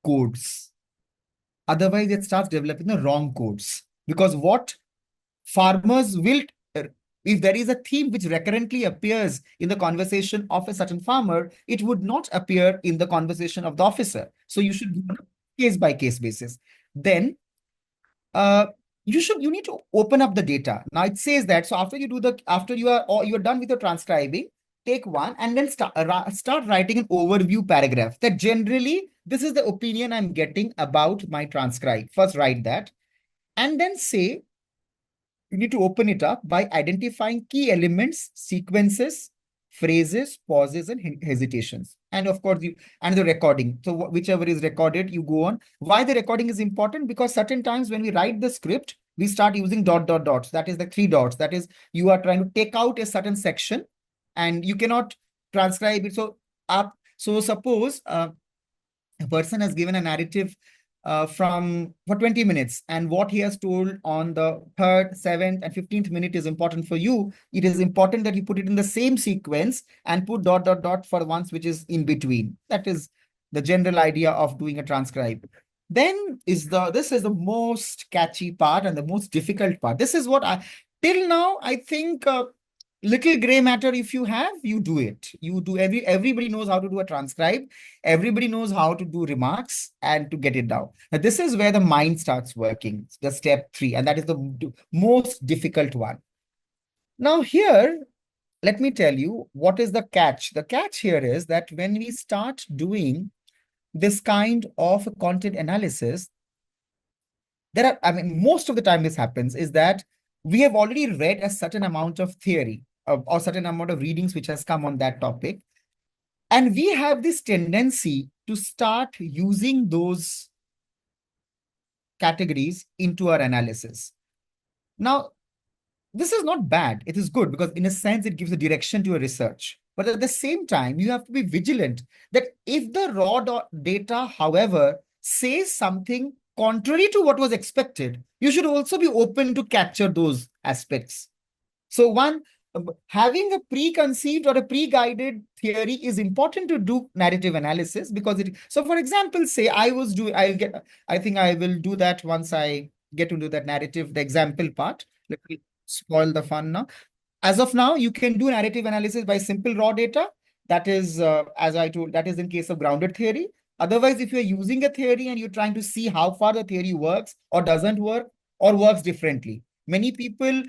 codes. Otherwise, it starts developing the wrong codes. Because what farmers will, if there is a theme which recurrently appears in the conversation of a certain farmer, it would not appear in the conversation of the officer. So you should go on a case by case basis. Then uh, you need to open up the data. Now it says that, so after you do the, after you are, or you're done with your transcribing, take one and then start writing an overview paragraph that generally this is the opinion I'm getting about my transcribe. First write that, and then say, you need to open it up by identifying key elements, sequences, phrases, pauses, and hesitations. And of course, and the recording. So whichever is recorded, you go on. Why the recording is important? Because certain times when we write the script, we start using dot, dot, dots. That is the three dots. That is, you are trying to take out a certain section and you cannot transcribe it. So suppose a person has given a narrative for 20 minutes, and what he has told on the 3rd, 7th, and 15th minute is important for you. It is important that you put it in the same sequence and put dot, dot, dot for ones which is in between. That is the general idea of doing a transcribe. Then this is the most catchy part and the most difficult part. This is what till now, I think little gray matter, if you have, you do it. Everybody knows how to do a transcribe. Everybody knows how to do remarks and to get it down. Now, this is where the mind starts working, the step 3, and that is the most difficult one. Now here, let me tell you what is the catch. The catch here is that when we start doing this kind of content analysis, most of the time this happens is that we have already read a certain amount of theory or certain amount of readings which has come on that topic. And we have this tendency to start using those categories into our analysis. Now, this is not bad. It is good because in a sense, it gives a direction to your research. But at the same time, you have to be vigilant that if the raw data, however, says something contrary to what was expected, you should also be open to capture those aspects. So having a preconceived or a pre-guided theory is important to do narrative analysis because so for example, say I think I will do that once I get into that narrative, the example part. Let me spoil the fun now. As of now, you can do narrative analysis by simple raw data. That is, as I told, that is in case of grounded theory. Otherwise, if you're using a theory and you're trying to see how far the theory works or doesn't work or works differently, many people,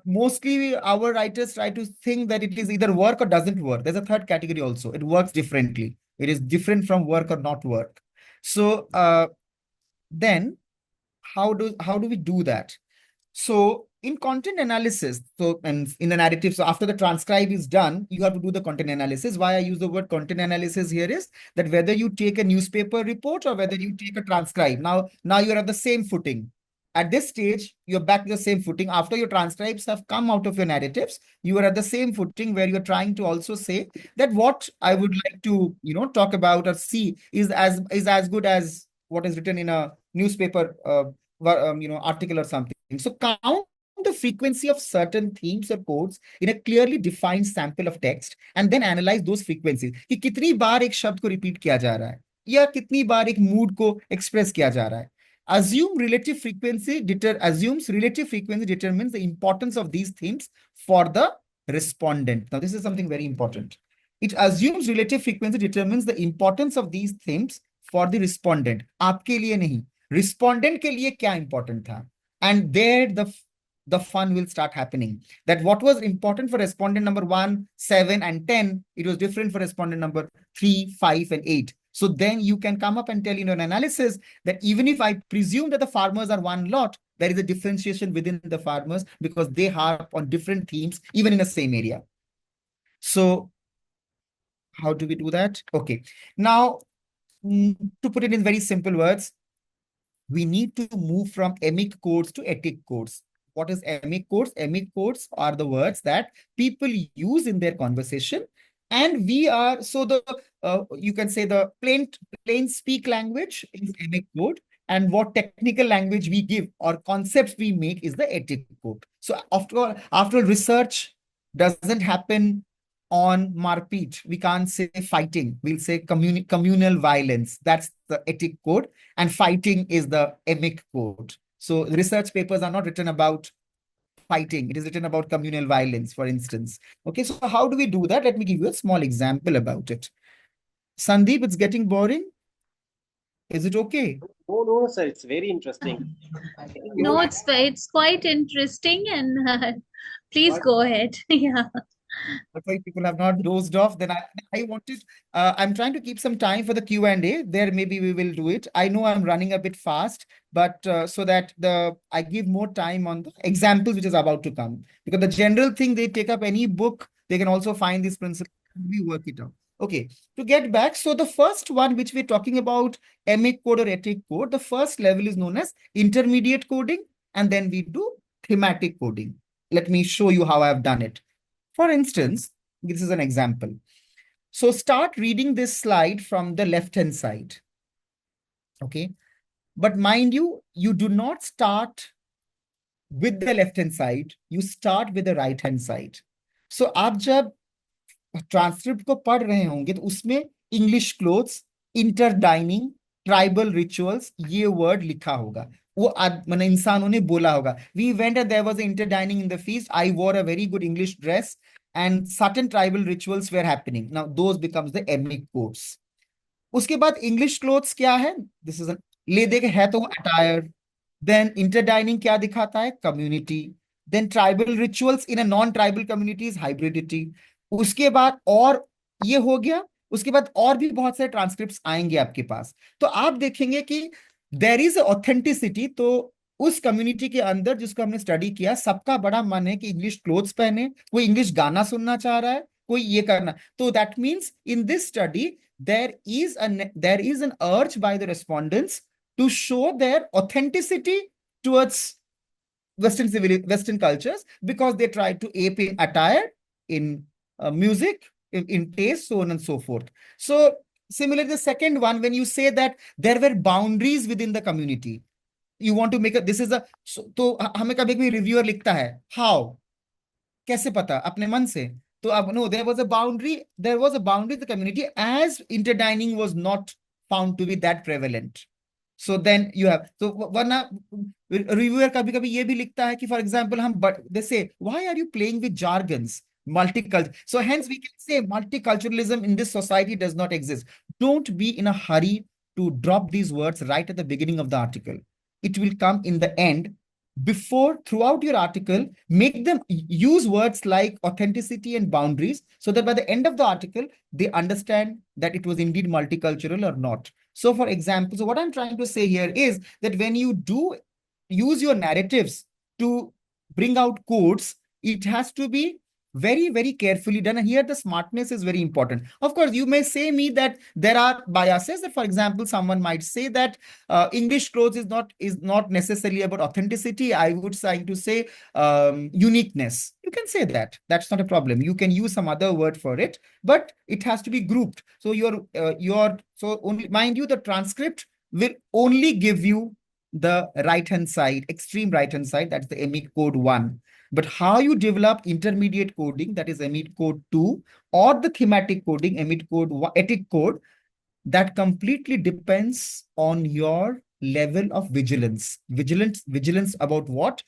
mostly our writers try to think that it is either work or doesn't work. There's a third category also. It works differently. It is different from work or not work. So then how do we do that? So in content analysis, and in the narrative, so after the transcribe is done, you have to do the content analysis. Why I use the word content analysis here is that whether you take a newspaper report or whether you take a transcribe, now you're at the same footing. At this stage, you're back to the same footing. After your transcribes have come out of your narratives, you are at the same footing where you're trying to also say that what I would like to, talk about or see is as good as what is written in a newspaper, article or something. So count the frequency of certain themes or codes in a clearly defined sample of text and then analyze those frequencies. कि कितनी बार एक शब्द को repeat किया जा रहा है या कितनी बार एक mood को express किया जा रहा है. Assumes relative frequency determines the importance of these themes for the respondent. Now, this is something very important. It assumes relative frequency determines the importance of these themes for the respondent. आपके लिए नहीं, respondent के लिए क्या important था. And there the fun will start happening. That what was important for respondent number 1, 7, and 10, it was different for respondent number 3, 5, and 8. So then you can come up and tell in an analysis that even if I presume that the farmers are one lot, there is a differentiation within the farmers because they harp on different themes, even in the same area. So how do we do that? Okay. Now, to put it in very simple words, we need to move from emic codes to etic codes. What is emic codes? Emic codes are the words that people use in their conversation. And we are, so you can say the plain speak language is emic code. And what technical language we give or concepts we make is the etic code. So after all, research doesn't happen on marpeat. We can't say fighting. We'll say communal violence. That's the ethic code. And fighting is the emic code. So research papers are not written about fighting. It is written about communal violence, for instance. Okay, so how do we do that? Let me give you a small example about it. Sandeep, it's getting boring. Is it okay? No, no, sir. It's very interesting. No, it's quite interesting, and please go ahead. Yeah. If people have not dozed off, then I wanted, I'm trying to keep some time for the Q&A. There, maybe we will do it. I know I'm running a bit fast, but so that I give more time on the examples which is about to come. Because the general thing, they take up any book, they can also find this principle. We work it out. Okay, to get back, so the first one which we're talking about, emic code or ethic code, the first level is known as intermediate coding, and then we do thematic coding. Let me show you how I've done it. For instance, this is an example. So start reading this slide from the left-hand side. Okay. But mind you, you do not start with the left-hand side. You start with the right-hand side. So आप जब transcript को पढ़ रहे होंगे तो उसमें English clothes, inter dining, tribal rituals, ये word लिखा होगा. वो मैंने इंसानों ने बोला होगा. We went and there was inter dining in the feast. I wore a very good English dress and certain tribal rituals were happening. Now those becomes the ethnic codes. उसके बाद इंग्लिश क्लोथ्स क्या है? This is ले दे के है तो attire. Then inter dining क्या दिखाता है? Community. Then tribal rituals in a non tribal communities, hybridity. उसके बाद और ये हो गया. उसके बाद और भी बहुत सारे ट्रांसक्रिप्ट्स आएंगे आपके पास. तो आप देखेंगे कि देर इज ऑथेंटिसिटी. तो उस कम्युनिटी के अंदर जिसको हमने स्टडी किया, सबका बड़ा मन है कि इंग्लिश क्लोथ्स पहने, कोई इंग्लिश गाना सुनना चाह रहा है, कोई ये करना. तो that means in this study there is an urge by the respondents to show their authenticity towards Western cultures, because they try to ape in attire, in music, in taste, so on and so forth. So similarly, the second one, when you say that there were boundaries within the community, you want to make a, this is a, तो हमें कभी कभी reviewer लिखता है how, कैसे पता? अपने मन से. तो अब no, there was a boundary in the community as interdining was not found to be that prevalent. So then you have, so वरना रिव्यूअर कभी कभी ये भी लिखता है कि फॉर एग्जांपल हम, but they say why are you playing with jargons, multicultural, so hence we can say multiculturalism in this society does not exist. Don't be in a hurry to drop these words right at the beginning of the article. It will come in the end. Before, throughout your article, make them use words like authenticity and boundaries, so that by the end of the article, they understand that it was indeed multicultural or not. So for example, so what I'm trying to say here is that when you do use your narratives to bring out codes, it has to be very, very carefully done. And here the smartness is very important. Of course, you may say me that there are biases. That, for example, someone might say that English clothes is not necessarily about authenticity. I would like to say uniqueness. You can say that. That's not a problem. You can use some other word for it, but it has to be grouped. So so only, mind you, the transcript will only give you the right-hand side, extreme right-hand side. That's the emic code 1. But how you develop intermediate coding, that is emic code 2, or the thematic coding, emic code 1, ethic code, that completely depends on your level of vigilance. Vigilance about what?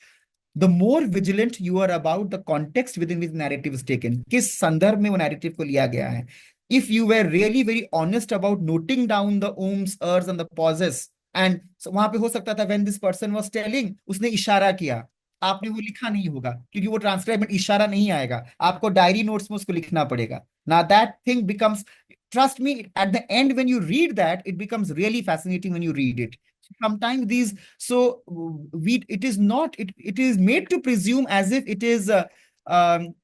The more vigilant you are about the context within which narrative is taken. किस संदर्भ में वो narrative को लिया गया है. If you were really very honest about noting down the ums, ers and the pauses, and so वहां पे हो सकता था when this person was telling, उसने इशारा किया, आपने वो लिखा नहीं होगा क्योंकि वो ट्रांसक्राइब में इशारा नहीं आएगा, आपको डायरी नोट्स में उसको लिखना पड़ेगा. Now that thing becomes, trust me, at the end when you read that, it becomes really fascinating when you read it. Sometimes these, so it is not, it is made to presume as if it is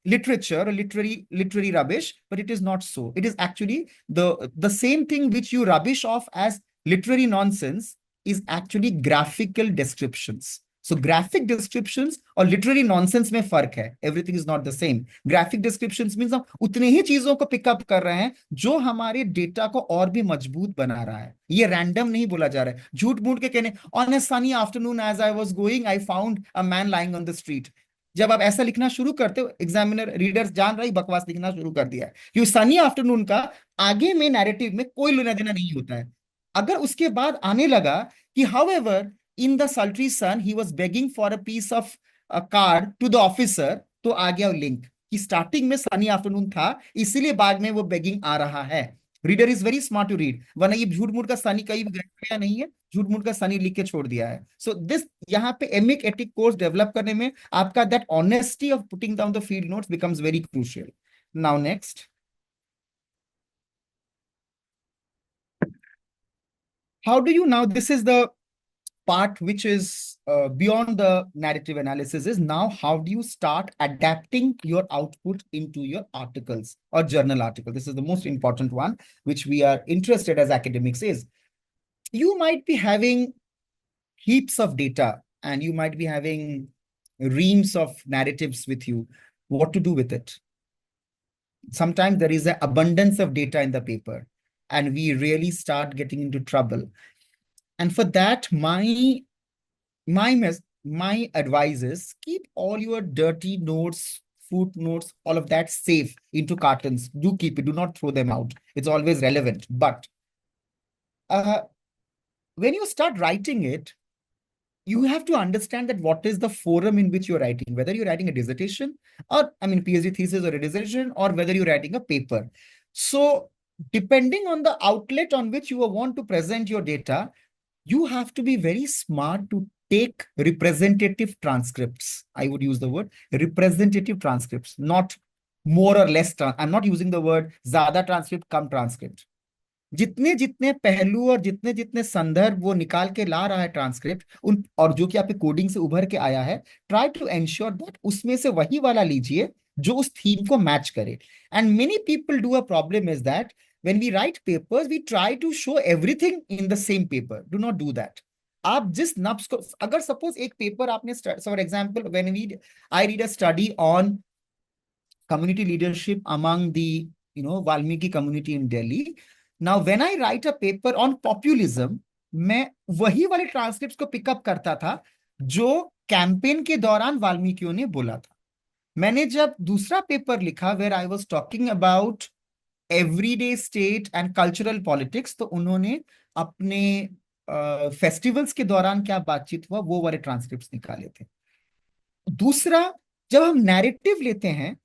literature or literary rubbish, but it is not so. It is actually the same thing which you rubbish off as literary nonsense is actually graphical descriptions. So graphic descriptions और literary nonsense में फर्क है. Everything is not the same. Graphic descriptions means हम उतने ही चीजों को pickup कर रहे हैं जो हमारे डेटा को और भी मजबूत बना रहा है. ये रैंडम नहीं बोला जा रहा है. झूठ मूठ के कहने, on a sunny afternoon as I was going, I found a man lying on the street. जब आप ऐसा लिखना शुरू करते हो, एग्जामिनर रीडर्स जान रहा है बकवास लिखना शुरू कर दिया है, क्योंकि सनी आफ्टरनून का आगे में नैरेटिव में कोई लेना देना नहीं होता है। अगर उसके बाद आने लगा कि however in the sultry sun he was begging for a piece of card to the officer, तो आ गया लिंक कि स्टार्टिंग में सनी आफ्टरनून था, इसीलिए बाद में वो बेगिंग आ रहा है। Reader is very smart to read, वरना ये झूठ मूठ का सनी कहीं भी गया नहीं है, झूठ मूठ का सनी लिख के छोड़ दिया है। सो दिस यहाँ पे एमिक एथिक कोर्स डेवलप करने में आपका that honesty of putting down the field notes becomes very crucial. Now next, how do you now, this is the part which is beyond the narrative analysis, is now how do you start adapting your output into your articles or journal article. This is the most important one which we are interested as academics. Is you might be having heaps of data and you might be having reams of narratives with you. What to do with it? Sometimes there is an abundance of data in the paper and we really start getting into trouble. And for that, my advice is keep all your dirty notes, footnotes, all of that safe into cartons. Do keep it. Do not throw them out. It's always relevant. But when you start writing it, you have to understand that what is the forum in which you're writing, whether you're writing a dissertation or, I mean, PhD thesis or a dissertation, or whether you're writing a paper. So depending on the outlet on which you want to present your data, you have to be very smart to take representative transcripts. I would use the word representative transcripts, not more or less. I'm not using the word ज़्यादा transcript, कम transcript. जितने जितने पहलू और जितने जितने संदर्भ वो निकाल के ला रहा है ट्रांसक्रिप्ट उन, और जो कि आपके कोडिंग से उभर के आया है, ट्राई टू एंश्योर दैट उसमें से वही वाला लीजिए जो उस थीम को मैच करे। And many people do a problem is that when we write papers we try to show everything in the same paper. Do not do that. आप जिस नब्स को, अगर सपोज एक पेपर आपने, for example when we I read a study on community leadership among the Valmiki community in Delhi. Now, when I write a paper on populism, मैं वही वाले transcripts को पिकअप करता था जो कैंपेन के दौरान वाल्मीकियों ने बोला था। मैंने जब दूसरा पेपर लिखा where I was talking about everyday state and cultural politics, तो उन्होंने अपने फेस्टिवल्स के दौरान क्या बातचीत हुआ वो वाले ट्रांसक्रिप्ट्स निकाले थे। दूसरा, जब हम नैरेटिव लेते हैं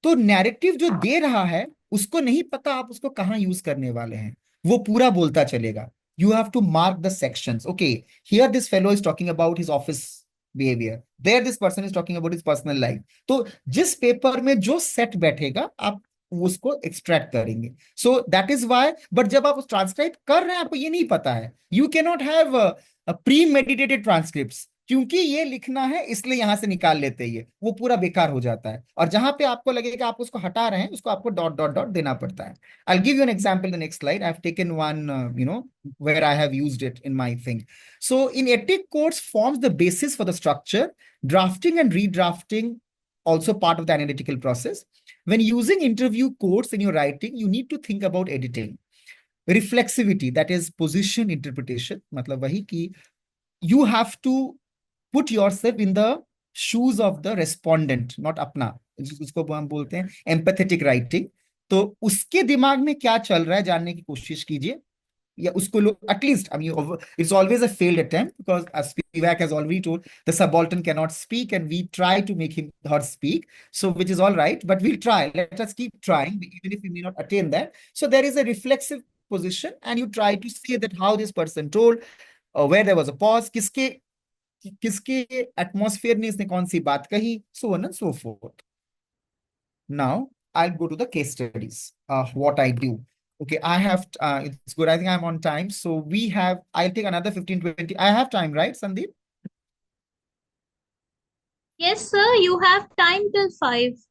तो नैरेटिव जो दे रहा है उसको नहीं पता आप उसको कहां यूज करने वाले हैं, वो पूरा बोलता चलेगा। You have to mark the sections. Okay, here this fellow is talking about his office behaviour, there this person is talking about his personal life. तो जिस पेपर में जो सेट बैठेगा आप उसको एक्सट्रैक्ट करेंगे। So that is why, but जब आप ट्रांसक्राइब कर रहे हैं आपको ये नहीं पता है, you can not have pre meditated transcript, क्योंकि ये लिखना है इसलिए यहां से निकाल लेते हैं, वो पूरा बेकार हो जाता है। और जहां पे आपको लगेगा आप उसको हटा रहे हैं उसको आपको डॉट डॉट डॉट देना पड़ता है। I give you an example the next slide. I have taken one where I have used it in my thing. So in ethic codes forms the basis for the structure, drafting and redrafting also part of the analytical process. When using interview quotes in your writing, you need to think about editing. Reflexivity, that is position interpretation, मतलब वही कि you have to put yourself in the shoes of the respondent, not अपना, जिसको हम बोलते हैं empathetic writing। तो उसके दिमाग में क्या चल रहा है जानने की कोशिश कीजिए, या उसको लोग at least, I mean it's always a failed attempt because as Spivak has already told, the subaltern cannot speak and we try to make him her speak, so which is all right, but we'll try, let us keep trying even if we may not attain that. So there is a reflexive position and you try to see that how this person told, where there was a pause, किसके किसके atmosphere ने इसने कौन सी बात कही, so on and so forth. Now I'll go to the case studies. What I do. Okay, I have, it's good. I think I'm on time. So we have, I'll take another 15, 20. I have time, right, Sandeep? Yes, sir, you have time till 5.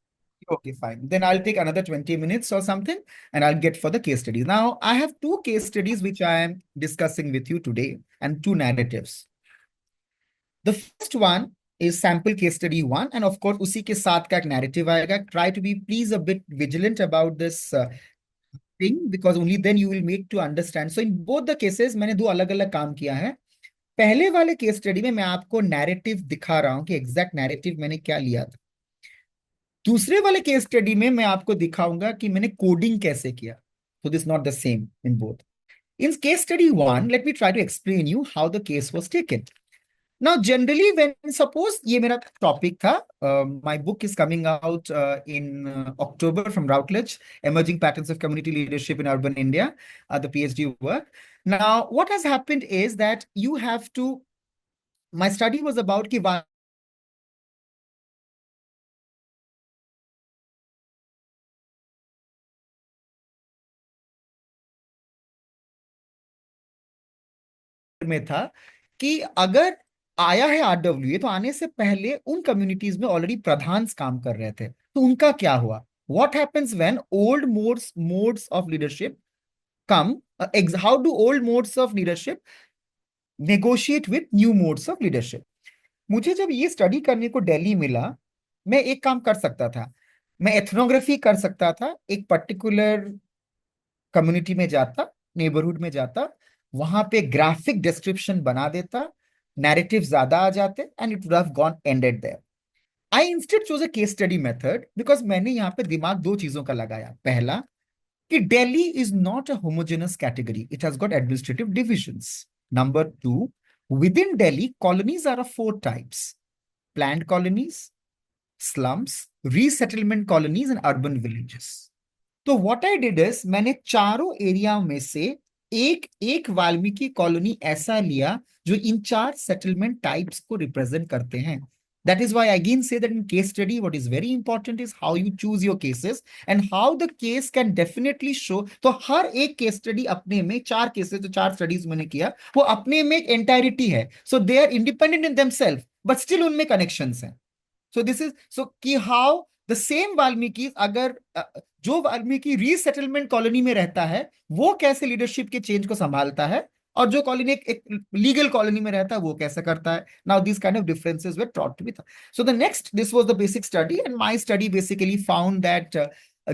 Okay, fine. Then I'll take another 20 minutes or something and I'll get for the case studies. Now, I have two case studies which I am discussing with you today and two narratives. The first one is sample case study 1, and of course, उसी के साथ का एक narrative आएगा. Try to be please a bit vigilant about this thing because only then you will make to understand. So in both the cases मैंने दो अलग अलग काम किया है। पहले वाले केस स्टडी में मैं आपको नैरेटिव दिखा रहा हूं कि एग्जैक्ट नैरेटिव मैंने क्या लिया था, दूसरे वाले केस स्टडी में मैं आपको दिखाऊंगा कि मैंने कोडिंग कैसे किया. So this is not the same in both. In case study one, let me try to explain you how the case was taken. Now, generally, when suppose ये मेरा topic था, my book is coming out in October from Routledge, Emerging Patterns of Community Leadership in Urban India, the PhD work. Now, what has happened is that you have to, my study was about कि में था कि अगर आया है RWA तो आने से पहले उन कम्युनिटीज में ऑलरेडी प्रधान काम कर रहे थे, तो उनका क्या हुआ. What happens when old modes of leadership come, how do old modes of leadership negotiate with new modes of leadership. मुझे जब ये स्टडी करने को दिल्ली मिला, मैं एक काम कर सकता था. मैं एथनोग्राफी कर सकता था, एक पर्टिकुलर कम्युनिटी में जाता, नेबरहुड में जाता, वहां पे ग्राफिक डिस्क्रिप्शन बना देता, नैरेटिव ज्यादा आ जाते and it would have gone ended there. I instead chose a case study method because मैंने यहाँ पे दिमाग दो चीजों का लगाया. पहला कि Delhi is not a homogeneous category, it has got administrative divisions. Number two, within Delhi, colonies are of four types: planned colonies, slums, resettlement colonies, and urban villages. तो व्हाट आई डिड इज मैंने चारों area में से एक एक Valmiki colony ऐसा लिया जो इन चार सेटलमेंट टाइप्स को रिप्रेजेंट करते हैं. That is why I again say that in case study, what is very important is how you choose your cases and how the case can definitely show. तो हर एक case study अपने में, चार cases जो चार studies मैंने किया वो अपने में एक एंटायरिटी है. So they are independent in themselves but still उनमें कनेक्शंस हैं. सो दिस इज सो कि हाउ द सेम वाल्मीकि, अगर जो वाल्मीकि रीसेटलमेंट कॉलोनी में रहता है वो कैसे लीडरशिप के चेंज को संभालता है, और जो कॉलोनी एक लीगल कॉलोनी में रहता है वो कैसे करता है. Now this kind of differences were ट्रॉट to be. So the next, this was the basic study and my study basically found that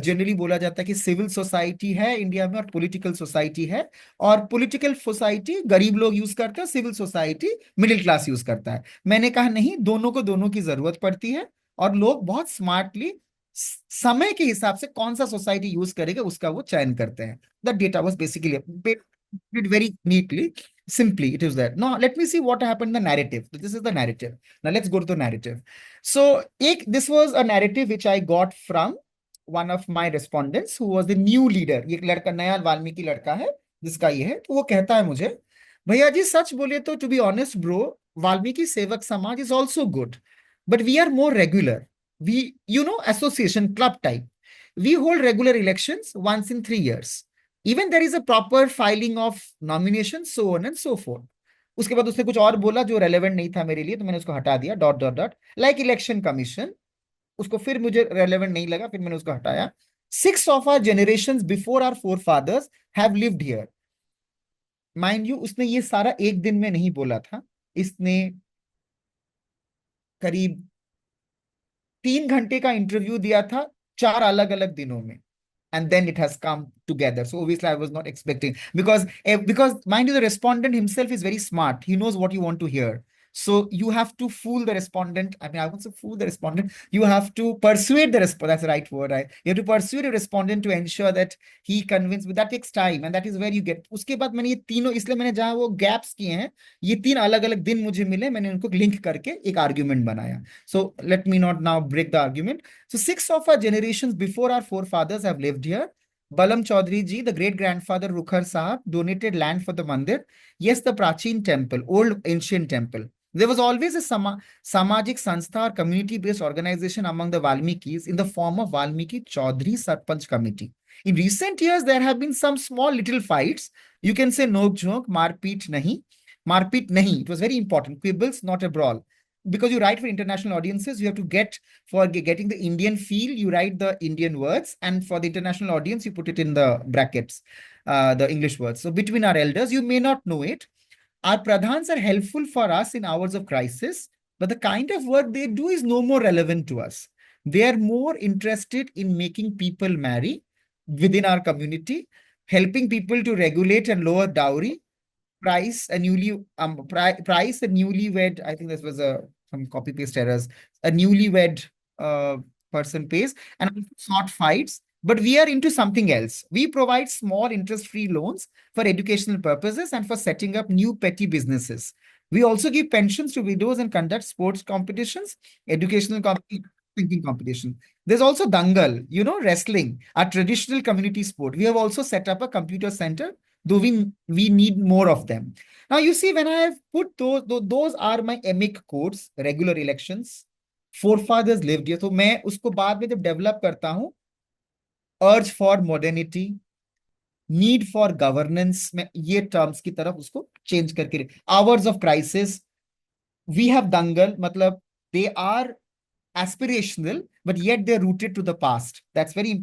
generally बोला जाता है कि सिविल सोसाइटी है इंडिया में और पॉलिटिकल सोसाइटी है, और पॉलिटिकल सोसाइटी गरीब लोग यूज करते हैं, civil society middle class use करता है. मैंने कहा नहीं, दोनों को दोनों की जरूरत पड़ती है और लोग बहुत स्मार्टली समय के हिसाब से कौन सा सोसाइटी यूज करेगा उसका वो चयन करते हैं. The data was basically did very neatly, simply. It is that. Now let me see what happened in the narrative. So this is the narrative. Now let's go to the narrative. So this was a narrative which I got from one of my respondents who was the new leader. ये लड़का नया वाल्मीकि लड़का है जिसका ये है. तो वो कहता है मुझे, भैया जी सच बोले तो to be honest bro, Valmiki Sevak Samaj is also good, but we are more regular. We, association club type. We hold regular elections once in 3 years. Even there is a proper filing of nomination, so on and so forth. उसके बाद उसने कुछ और बोला जो relevant नहीं था मेरे लिए, तो मैंने उसको हटा दिया. Dot dot dot like election commission. उसको फिर मुझे रेलेवेंट नहीं लगा, फिर मैंने उसको हटाया. 6 of our generations before our forefathers have lived here. Mind you, उसने ये सारा एक दिन में नहीं बोला था. इसने करीब 3 घंटे का इंटरव्यू दिया था 4 अलग अलग दिनों में. And then it has come together. So obviously I was not expecting, because mind you, the respondent himself is very smart. He knows what you want to hear. So you have to fool the respondent. I mean, I won't say fool the respondent. You have to persuade the respondent. That's the right word, right? You have to persuade a respondent to ensure that he convinced. But that takes time, and that is where you get. उसके बाद मैंने ये तीनों, इसलिए मैंने जहाँ वो gaps किए हैं, ये 3 अलग अलग दिन मुझे मिले, मैंने उनको लिंक करके एक आर्ग्यूमेंट बनाया. So let me not now break the argument. So 6 of our generations before our forefathers have lived here. Balam Chaudhary ji, the great grandfather Rukhar Sahab, donated land for the mandir. Yes, the Prachin temple, old ancient temple. There was always a Samajik Sanstha or community-based organization among the Valmikis in the form of Valmiki Chaudhary Sarpanch Committee. In recent years, there have been some small little fights. You can say no joke, marpeet nahi. Marpeet nahi. It was very important. Quibbles, not a brawl. Because you write for international audiences, you have to get, for getting the Indian feel, you write the Indian words, and for the international audience, you put it in the brackets, the English words. So between our elders, you may not know it. Our pradhans are helpful for us in hours of crisis, but the kind of work they do is no more relevant to us. They are more interested in making people marry within our community, helping people to regulate and lower dowry, price a newlywed. I think this was some copy paste errors. A newlywed person pays, and also sword fights. But we are into something else. We provide small interest-free loans for educational purposes and for setting up new petty businesses. We also give pensions to widows and conduct sports competitions, educational thinking competition. There's also dangal, wrestling, a traditional community sport. We have also set up a computer center, though we need more of them. Now you see, when I have put those are my emic codes, regular elections, forefathers lived here. तो मैं उसको बाद में जब develop करता हूँ, urge for modernity, need for governance, मैं ये terms की तरफ उसको change करके hours of crisis, we have dangal, मतलब they are aspirational, but yet they're rooted to the past. That's very important.